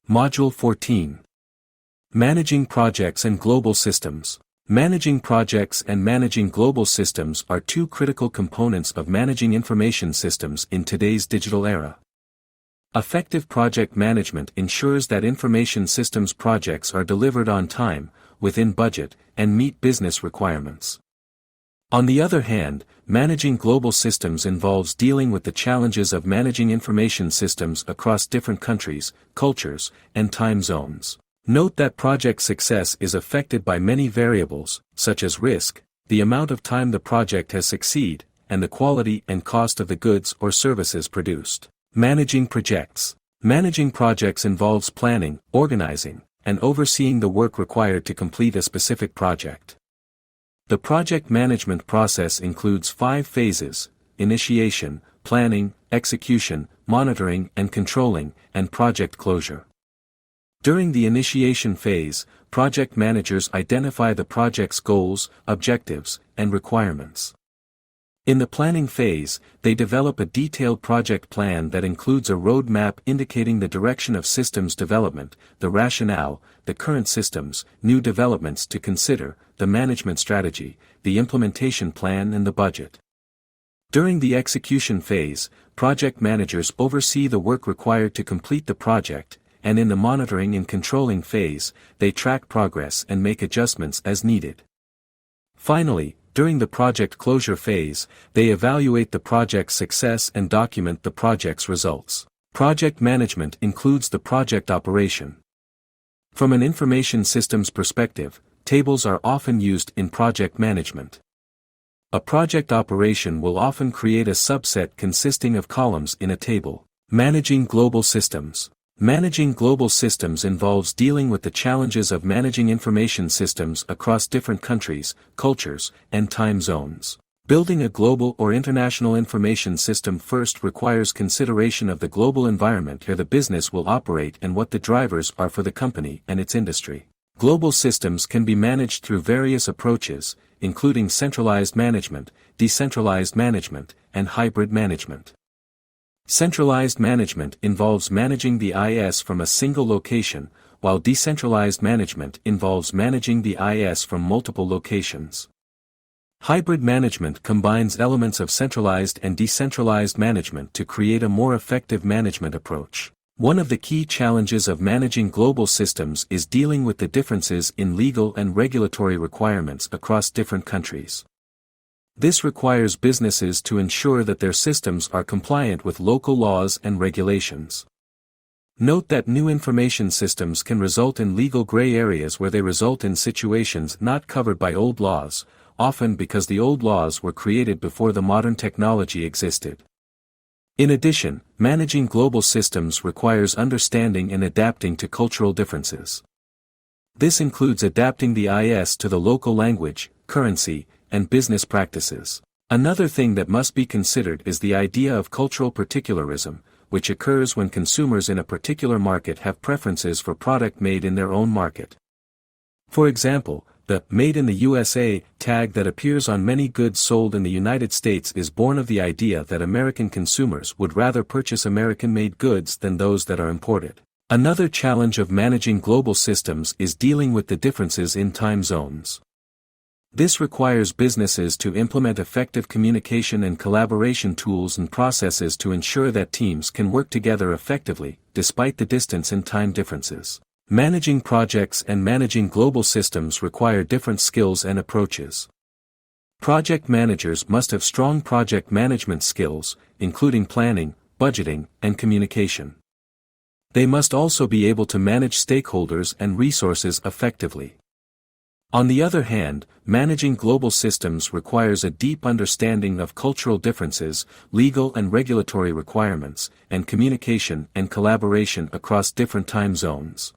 Module 14. Managing Projects and Global Systems. Managing projects and managing global systems are two critical components of managing information systems in today's digital era. Effective project management ensures that information systems projects are delivered on time, within budget, and meet business requirements. On the other hand, managing global systems involves dealing with the challenges of managing information systems across different countries, cultures, and time zones. Note that project success is affected by many variables, such as risk, the amount of time the project has succeed, and the quality and cost of the goods or services produced. Managing projects. Managing projects involves planning, organizing, and overseeing the work required to complete a specific project. The project management process includes 5 phases: initiation, planning, execution, monitoring and controlling, and project closure. During the initiation phase, project managers identify the project's goals, objectives, and requirements. In the planning phase, they develop a detailed project plan that includes a roadmap indicating the direction of systems development, the rationale, the current systems, new developments to consider, the management strategy, the implementation plan and the budget. During the execution phase, project managers oversee the work required to complete the project, and in the monitoring and controlling phase, they track progress and make adjustments as needed. Finally, during the project closure phase, they evaluate the project's success and document the project's results. Project management includes the project operation. From an information systems perspective, tables are often used in project management. A project operation will often create a subset consisting of columns in a table. Managing global systems. Managing global systems involves dealing with the challenges of managing information systems across different countries, cultures, and time zones. Building a global or international information system first requires consideration of the global environment where the business will operate and what the drivers are for the company and its industry. Global systems can be managed through various approaches, including centralized management, decentralized management, and hybrid management. Centralized management involves managing the IS from a single location, while decentralized management involves managing the IS from multiple locations. Hybrid management combines elements of centralized and decentralized management to create a more effective management approach. One of the key challenges of managing global systems is dealing with the differences in legal and regulatory requirements across different countries. This requires businesses to ensure that their systems are compliant with local laws and regulations. Note that new information systems can result in legal gray areas where they result in situations not covered by old laws, often because the old laws were created before the modern technology existed. In addition, managing global systems requires understanding and adapting to cultural differences. This includes adapting the IS to the local language, currency, and business practices. Another thing that must be considered is the idea of cultural particularism, which occurs when consumers in a particular market have preferences for product made in their own market. For example, the "Made in the USA" tag that appears on many goods sold in the United States is born of the idea that American consumers would rather purchase American-made goods than those that are imported. Another challenge of managing global systems is dealing with the differences in time zones. This requires businesses to implement effective communication and collaboration tools and processes to ensure that teams can work together effectively, despite the distance and time differences. Managing projects and managing global systems require different skills and approaches. Project managers must have strong project management skills, including planning, budgeting, and communication. They must also be able to manage stakeholders and resources effectively. On the other hand, managing global systems requires a deep understanding of cultural differences, legal and regulatory requirements, and communication and collaboration across different time zones.